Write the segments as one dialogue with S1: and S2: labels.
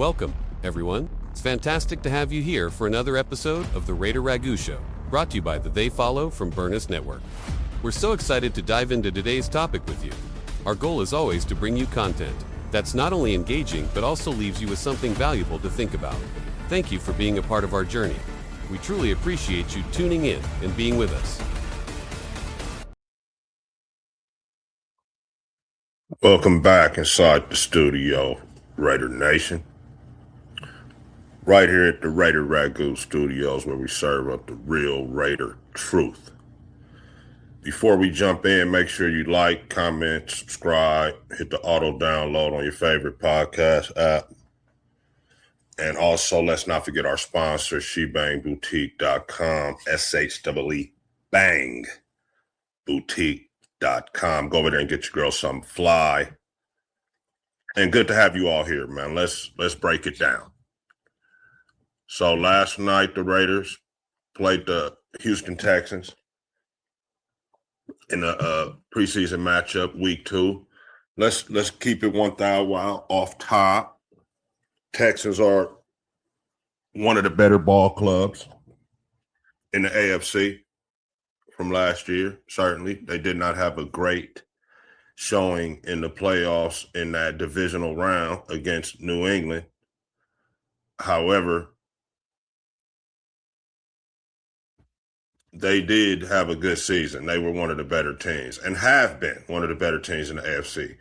S1: Welcome, everyone. It's fantastic to have you here for another episode of the Raider Ragu Show, brought to you by the They Follow from Burness Network. We're so excited to dive into today's topic with you. Our goal is always to bring you content that's not only engaging, but also leaves you with something valuable to think about. Thank you for being a part of our journey. We truly appreciate you tuning in and being with us.
S2: Welcome back inside the studio, Raider Nation. Right here at the Raider Ragu Studios, where we serve up the real Raider truth. Before we jump in, make sure you like, comment, subscribe, hit the auto download on your favorite podcast app. And also, let's not forget our sponsor, shebangboutique.com, SHEE, bang, boutique.com. Go over there and get your girl something fly. And good to have you all here, man. Let's break it down. So last night, the Raiders played the Houston Texans in a preseason matchup, week 2. Let's keep it 1,000 while off top. Texans are one of the better ball clubs in the AFC from last year. Certainly, they did not have a great showing in the playoffs in that divisional round against New England. However, they did have a good season. They were one of the better teams and have been one of the better teams in the AFC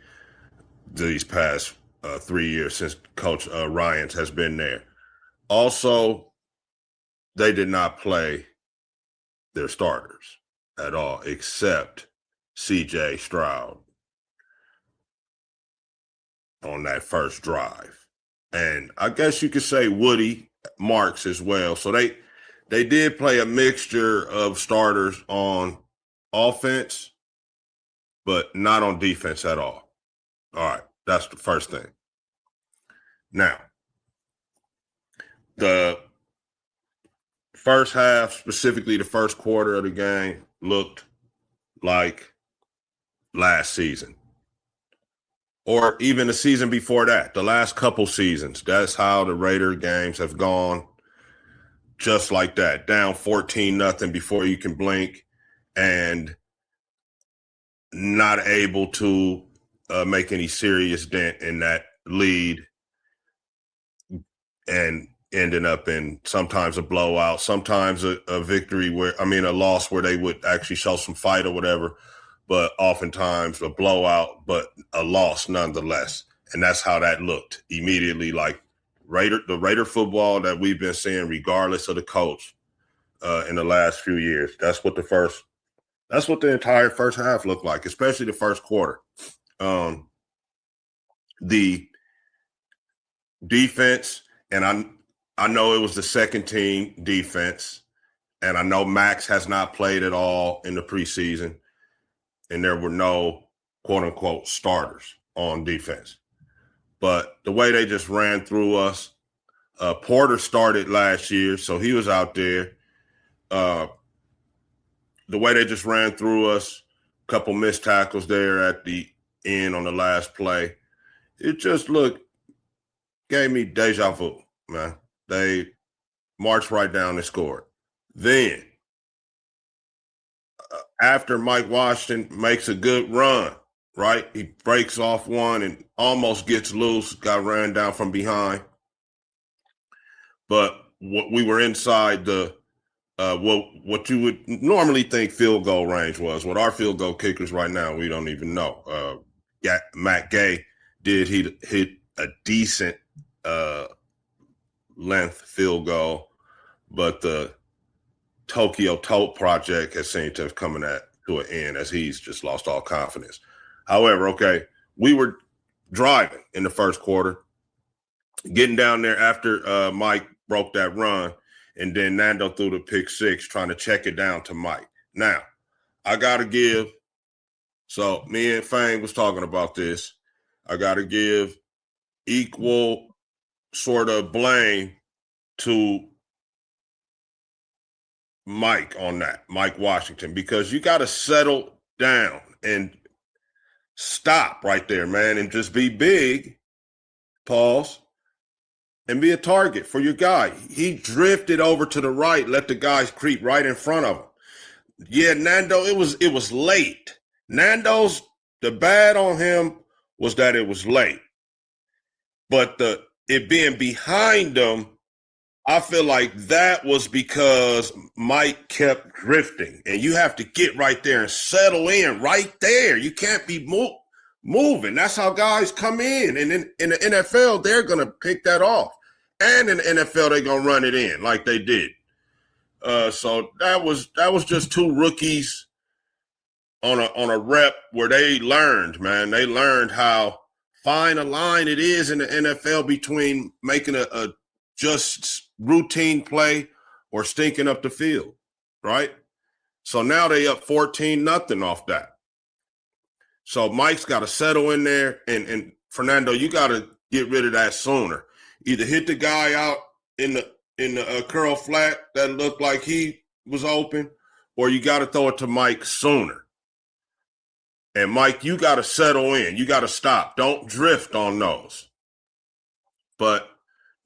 S2: these past 3 years since Coach Ryans has been there. Also, they did not play their starters at all, except C.J. Stroud on that first drive. And I guess you could say Woody Marks as well. So they did play a mixture of starters on offense, but not on defense at all. All right, that's the first thing. Now, the first half, specifically the first quarter of the game, looked like last season. Or even the season before that, the last couple seasons. That's how the Raider games have gone. Just like that, down 14-0 before you can blink, and not able to make any serious dent in that lead, and ending up in sometimes a blowout, sometimes a victory a loss where they would actually show some fight or whatever, but oftentimes a blowout, but a loss nonetheless. And that's how that looked immediately, like the Raider football that we've been seeing, regardless of the coach, in the last few years. That's what the entire first half looked like, especially the first quarter. The defense, and I know it was the second team defense, and I know Max has not played at all in the preseason, and there were no quote unquote starters on defense. But the way they just ran through us, Porter started last year, so he was out there. The way they just ran through us, a couple missed tackles there at the end on the last play, it just gave me deja vu, man. They marched right down and scored. Then, after Mike Washington makes a good run, right? He breaks off one and almost gets loose, got ran down from behind. But we were inside the what you would normally think field goal range was. What our field goal kickers right now, we don't even know. Matt Gay did hit a decent length field goal, but the Tokyo Tote project has seemed to have come to an end as he's just lost all confidence. However, okay, we were driving in the first quarter, getting down there after Mike broke that run, and then Nando threw the pick six, trying to check it down to Mike. Now, I got to give, so me and Fang was talking about this, I got to give equal sort of blame to Mike on that, Mike Washington, because you got to settle down and stop right there, man, and just be big, pause, and be a target for your guy. He drifted over to the right, let the guys creep right in front of him. Yeah, Nando, it was late. The bad on him was that it was late. But it being behind him, I feel like that was because Mike kept drifting. And you have to get right there and settle in right there. You can't be moving. That's how guys come in. And in the NFL, they're going to pick that off. And in the NFL, they're going to run it in like they did. So that was just two rookies on a rep where they learned, man. They learned how fine a line it is in the NFL between making a just routine play or stinking up the field, right? So now they up 14-0 off that. So Mike's got to settle in there, and Fernando, you got to get rid of that sooner. Either hit the guy out in the curl flat that looked like he was open, or you got to throw it to Mike sooner. And Mike, you got to settle in. You got to stop. Don't drift on those. But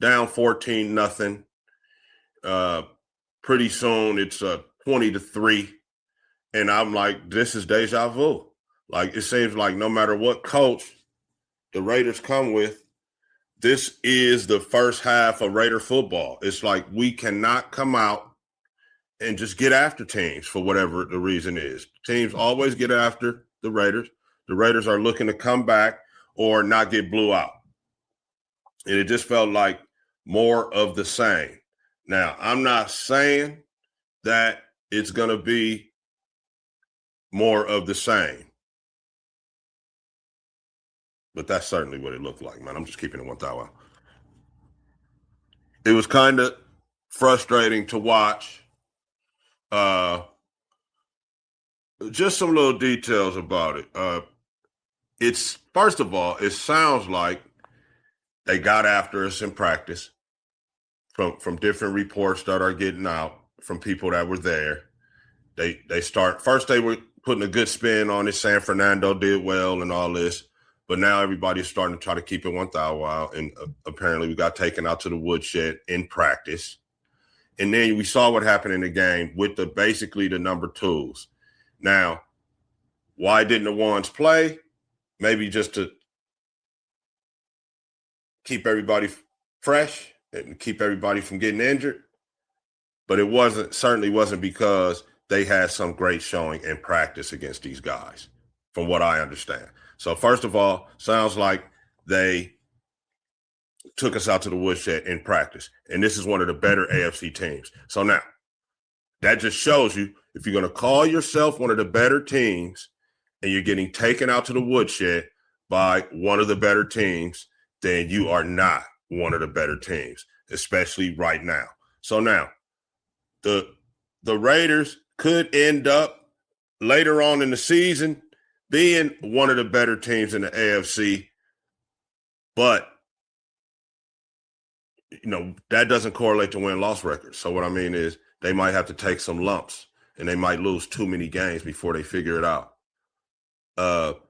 S2: down 14-0. Pretty soon it's 20-3. And I'm like, this is deja vu. Like, it seems like no matter what coach the Raiders come with, this is the first half of Raider football. It's like we cannot come out and just get after teams for whatever the reason is. Teams always get after the Raiders. The Raiders are looking to come back or not get blew out. And it just felt like more of the same. Now, I'm not saying that it's going to be more of the same. But that's certainly what it looked like, man. I'm just keeping it 1,000. It was kind of frustrating to watch. Just some little details about it. It's, first of all, it sounds like they got after us in practice from different reports that are getting out from people that were there. They were putting a good spin on it, saying Fernando did well and all this. But now everybody's starting to try to keep it 1,000, and apparently we got taken out to the woodshed in practice. And then we saw what happened in the game with basically the number twos. Now, why didn't the ones play? Maybe just to keep everybody fresh and keep everybody from getting injured. But it certainly wasn't because they had some great showing in practice against these guys, from what I understand. So first of all, sounds like they took us out to the woodshed in practice. And this is one of the better AFC teams. So now, that just shows you, if you're going to call yourself one of the better teams and you're getting taken out to the woodshed by one of the better teams, then you are not one of the better teams, especially right now. So now, the Raiders could end up later on in the season being one of the better teams in the AFC, but that doesn't correlate to win-loss records. So what I mean is they might have to take some lumps, and they might lose too many games before they figure it out.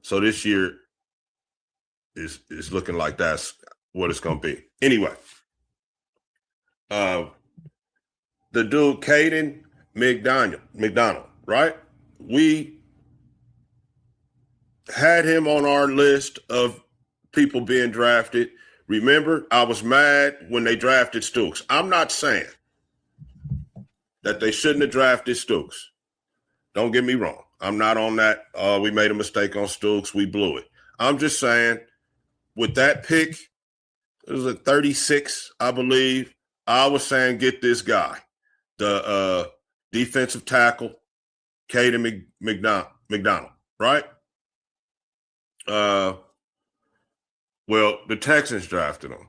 S2: So this year is looking like that's what it's going to be. Anyway, the dude Caden McDonald, right? We had him on our list of people being drafted. Remember, I was mad when they drafted Stooks. I'm not saying that they shouldn't have drafted Stooks. Don't get me wrong. I'm not on that. We made a mistake on Stooks. We blew it. I'm just saying, with that pick, it was a 36, I believe. I was saying, get this guy, the defensive tackle, Caden McDonald, right? Well, the Texans drafted him,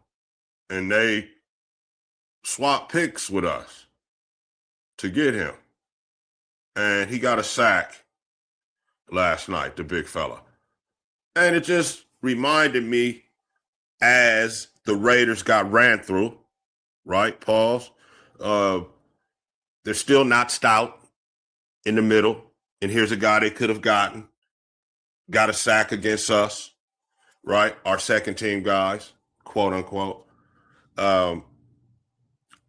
S2: and they swapped picks with us to get him. And he got a sack last night, the big fella. And it just reminded me, as the Raiders got ran through, right? Pause. They're still not stout in the middle. And here's a guy they could have got a sack against us, right? Our second team guys, quote unquote. And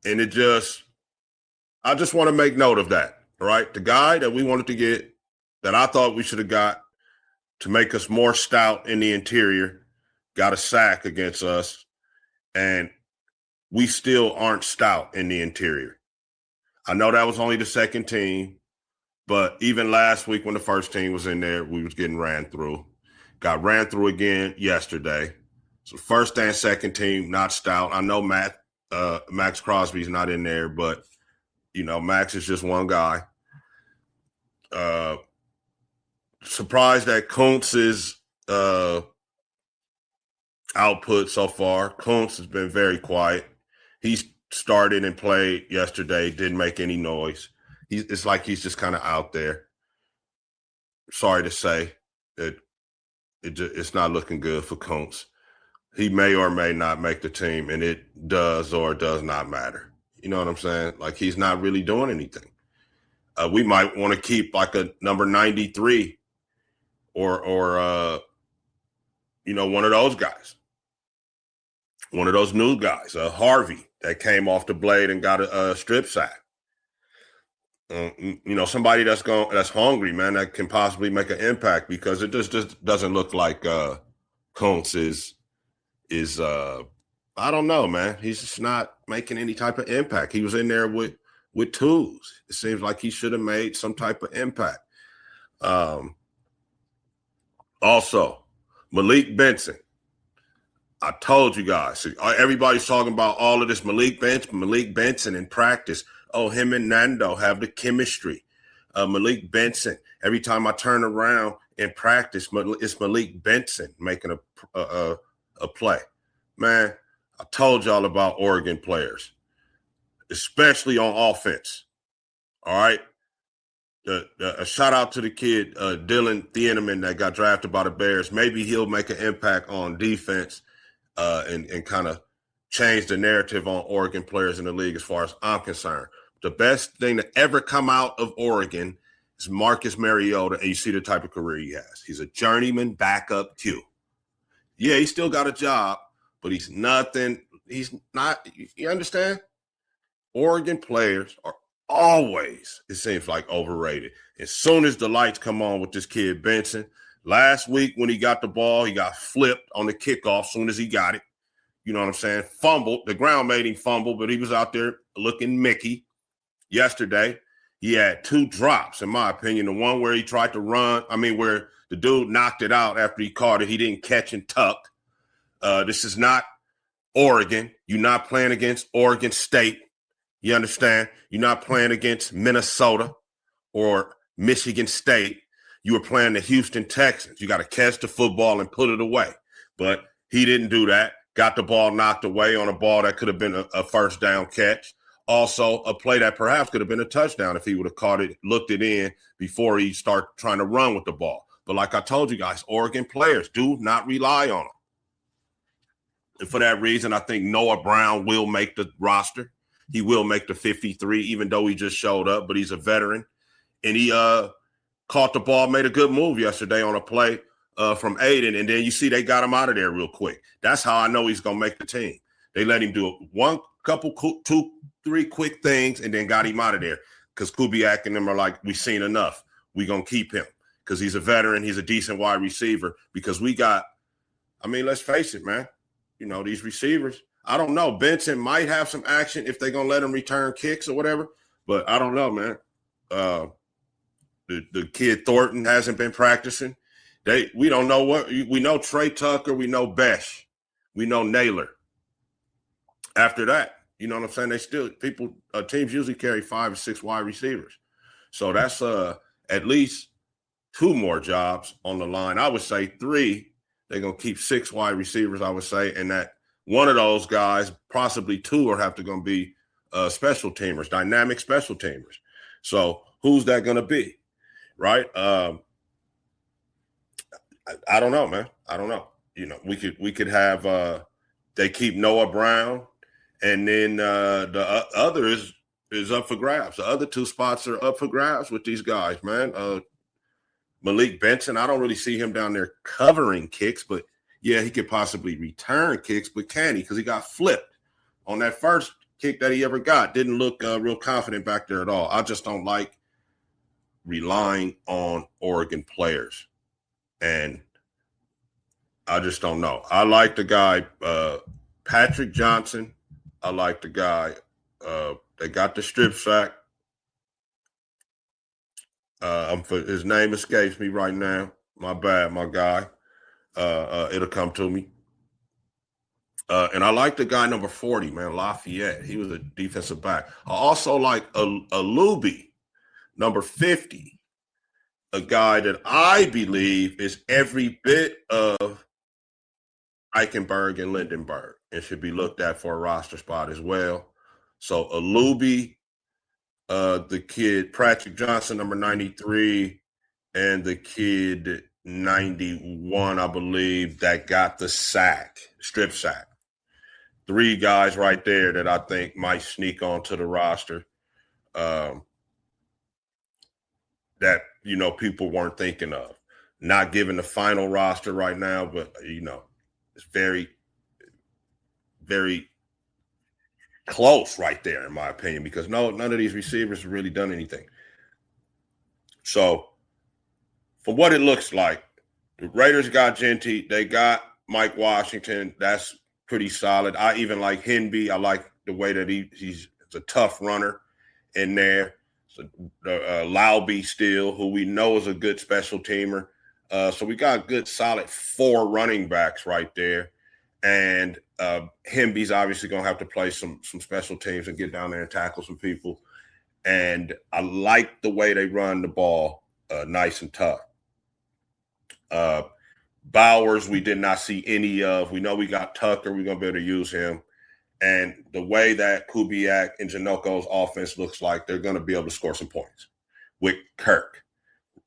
S2: I just want to make note of that, right? The guy that we wanted to get, that I thought we should have got to make us more stout in the interior, got a sack against us, and we still aren't stout in the interior. I know that was only the second team, but even last week when the first team was in there, we was getting ran through. Got ran through again yesterday. So first and second team, not stout. I know Max Crosby's not in there, but, Max is just one guy. Surprised at Kuntz's output so far. Kuntz has been very quiet. He started and played yesterday, didn't make any noise. It's like he's just kind of out there. Sorry to say that it's not looking good for Kuntz. He may or may not make the team, and it does or does not matter. You know what I'm saying? Like, he's not really doing anything. We might want to keep like a number 93 or one of those guys. One of those new guys, Harvey, that came off the blade and got a strip sack. Somebody that's hungry, man, that can possibly make an impact, because it just doesn't look like Kuntz is I don't know, man. He's just not making any type of impact. He was in there with tools. It seems like he should have made some type of impact. Also, Malik Benson. I told you guys, everybody's talking about all of this Malik Benson in practice. Oh, him and Nando have the chemistry. Malik Benson. Every time I turn around in practice, it's Malik Benson making a play. Man, I told y'all about Oregon players, especially on offense. All right. A shout out to the kid, Dylan Thieneman, that got drafted by the Bears. Maybe he'll make an impact on defense and kind of change the narrative on Oregon players in the league as far as I'm concerned. The best thing to ever come out of Oregon is Marcus Mariota, and you see the type of career he has. He's a journeyman backup Q. Yeah, he still got a job, but he's nothing. He's not, you understand? Oregon players are always, it seems like, overrated. As soon as the lights come on with this kid Benson, last week when he got the ball, he got flipped on the kickoff as soon as he got it. You know what I'm saying? Fumbled. The ground made him fumble, but he was out there looking Mickey. Yesterday, he had two drops, in my opinion. The one where he tried to run, where the dude knocked it out after he caught it. He didn't catch and tuck. This is not Oregon. You're not playing against Oregon State. You understand? You're not playing against Minnesota or Michigan State. You were playing the Houston Texans. You got to catch the football and put it away. But he didn't do that. Got the ball knocked away on a ball that could have been a first down catch. Also, a play that perhaps could have been a touchdown if he would have caught it, looked it in before he started trying to run with the ball. But like I told you guys, Oregon players do not rely on them. And for that reason, I think Noah Brown will make the roster. He will make the 53, even though he just showed up, but he's a veteran. And he caught the ball, made a good move yesterday on a play from Aiden, and then you see they got him out of there real quick. That's how I know he's going to make the team. They let him do two, three quick things, and then got him out of there because Kubiak and them are like, we've seen enough. We're going to keep him because he's a veteran. He's a decent wide receiver because we got, let's face it, man. These receivers, I don't know. Benson might have some action if they're going to let him return kicks or whatever, but I don't know, man. The kid Thornton hasn't been practicing. We don't know we know Trey Tucker, we know Besh, we know Naylor. After that, you know what I'm saying? Teams usually carry 5 or 6 wide receivers. So that's at least 2 more jobs on the line. I would say 3. They're going to keep 6 wide receivers, I would say, and that one of those guys, possibly 2, are going to be special teamers, dynamic special teamers. So who's that going to be, right? I don't know, man. I don't know. We could have they keep Noah Brown, and then the other is up for grabs. The other 2 spots are up for grabs with these guys, man. Malik Benson, I don't really see him down there covering kicks, but yeah, he could possibly return kicks, but can he? Because he got flipped on that first kick that he ever got. Didn't look real confident back there at all. I just don't like relying on Oregon players. And I just don't know. I like the guy, Patrick Johnson. I like the guy. They got the strip sack. His name escapes me right now. My bad, my guy. It'll come to me. And I like the guy number 40, man, Lafayette. He was a defensive back. I also like a Luby, number 50, a guy that I believe is every bit of Eichenberg and Lindenberg and should be looked at for a roster spot as well. So Alubi, the kid, Patrick Johnson, number 93, and the kid 91, I believe, that got the sack, strip sack. 3 guys right there that I think might sneak onto the roster that, people weren't thinking of. Not given the final roster right now, but, it's very, very close right there, in my opinion, because none of these receivers have really done anything. So, from what it looks like, the Raiders got Genty. They got Mike Washington. That's pretty solid. I even like Henby. I like the way that he's a tough runner in there. So, Lauby still, who we know is a good special teamer. So we got good, solid 4 running backs right there. And Henby's obviously going to have to play some special teams and get down there and tackle some people. And I like the way they run the ball nice and tough. Bowers, we did not see any of. We know we got Tucker. We're going to be able to use him. And the way that Kubiak and Janoko's offense looks like, they're going to be able to score some points with Kirk.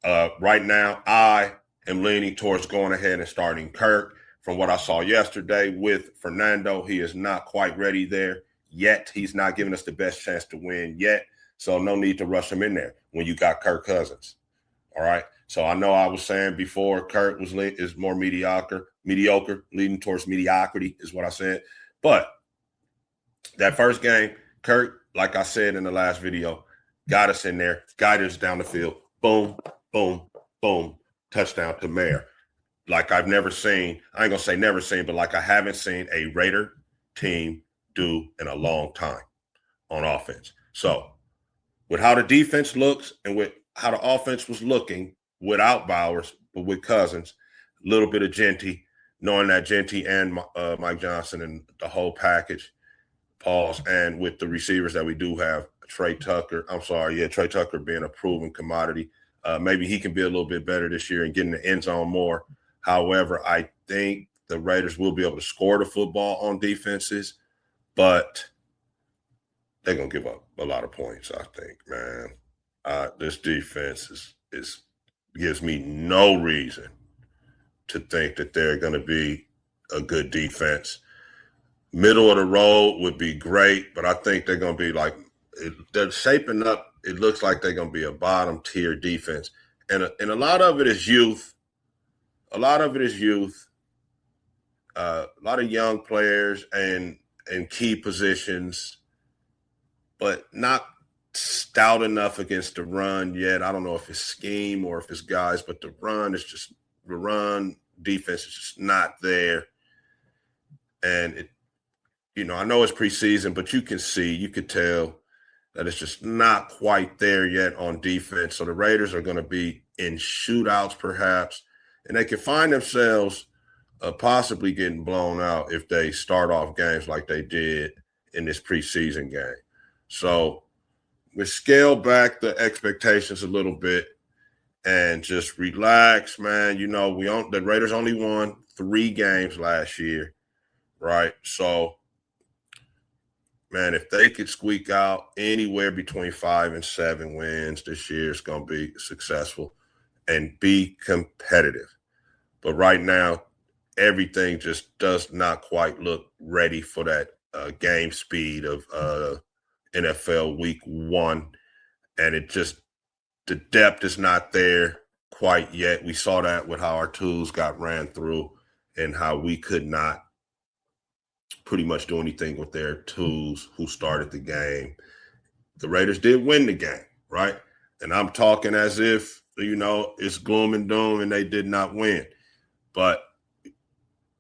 S2: Right now, I am leaning towards going ahead and starting Kirk. From what I saw yesterday with Fernando, he is not quite ready there yet. He's not giving us the best chance to win yet. So no need to rush him in there when you got Kirk Cousins. All right. So I know I was saying before Kirk is more mediocre, leading towards mediocrity is what I said. But that first game, Kirk, like I said in the last video, got us in there, guided us down the field. Boom, boom, boom, touchdown to Mayer. Like I've never seen, I ain't going to say never seen, but like I haven't seen a Raider team do in a long time on offense. So with how the defense looks and with how the offense was looking without Bowers, but with Cousins, a little bit of Genty, knowing that Genty and Mike Johnson and the whole package, pause, and with the receivers that we do have, Trey Tucker being a proven commodity. Maybe he can be a little bit better this year and get in the end zone more. However, I think the Raiders will be able to score the football on defenses, but they're going to give up a lot of points, I think, man. This defense gives me no reason to think that they're going to be a good defense. Middle of the road would be great, but I think they're going to be they're shaping up. It looks like they're going to be a bottom tier defense. And a lot of it is youth. A lot of young players and key positions, but not stout enough against the run yet. I don't know if it's scheme or if it's guys, but the run defense is just not there. And I know it's preseason, but you could tell that it's just not quite there yet on defense. So the Raiders are going to be in shootouts perhaps, and they can find themselves possibly getting blown out if they start off games like they did in this preseason game. So we scale back the expectations a little bit and just relax, man. The Raiders only won 3 games last year, right? So, man, if they could squeak out anywhere between 5 and 7 wins this year, it's going to be successful and be competitive. But right now, everything just does not quite look ready for that game speed of NFL Week 1. And the depth is not there quite yet. We saw that with how our tools got ran through and how we could not pretty much do anything with their tools who started the game. The Raiders did win the game, right? And I'm talking as if, it's gloom and doom and they did not win. But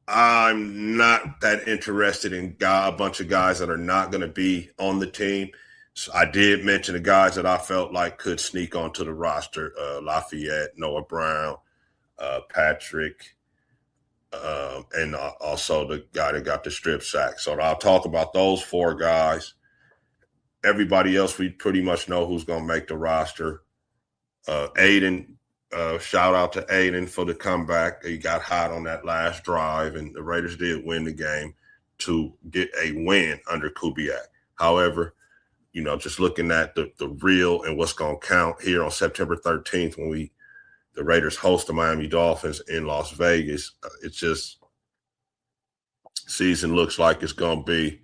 S2: I'm not that interested in a bunch of guys that are not going to be on the team. So I did mention the guys that I felt like could sneak onto the roster: Lafayette, Noah Brown, Patrick, and also the guy that got the strip sack. So I'll talk about those 4 guys. Everybody else, we pretty much know who's going to make the roster. Aiden, shout out to Aiden for the comeback. He got hot on that last drive, and the Raiders did win the game to get a win under Kubiak. However, just looking at the real and what's going to count here on September 13th when the Raiders host the Miami Dolphins in Las Vegas, it's just season looks like it's going to be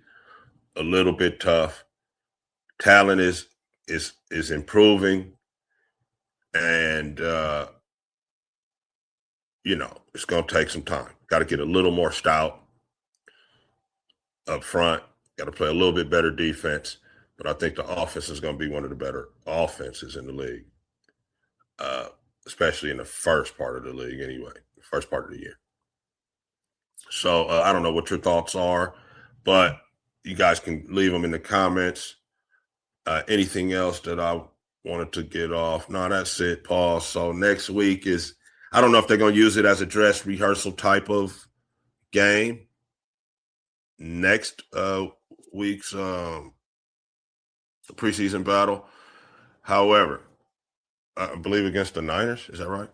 S2: a little bit tough. Talent is improving. And, it's going to take some time. Got to get a little more stout up front. Got to play a little bit better defense. But I think the offense is going to be one of the better offenses in the league, especially in the first part of the league anyway, first part of the year. So I don't know what your thoughts are, but you guys can leave them in the comments. Anything else that I wanted to get off? No, that's it, Paul. So next week I don't know if they're going to use it as a dress rehearsal type of game. Next week's preseason battle. However, I believe against the Niners. Is that right?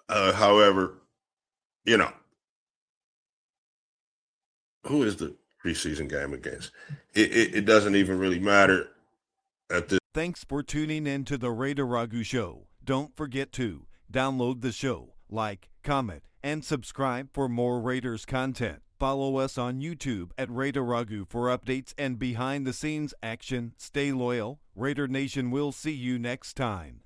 S2: However, who is the preseason game against? It doesn't even really matter at this.
S3: Thanks for tuning in to the Raider Ragu Show. Don't forget to download the show, like, comment, and subscribe for more Raiders content. Follow us on YouTube at Raider Ragu for updates and behind-the-scenes action. Stay loyal. Raider Nation will see you next time.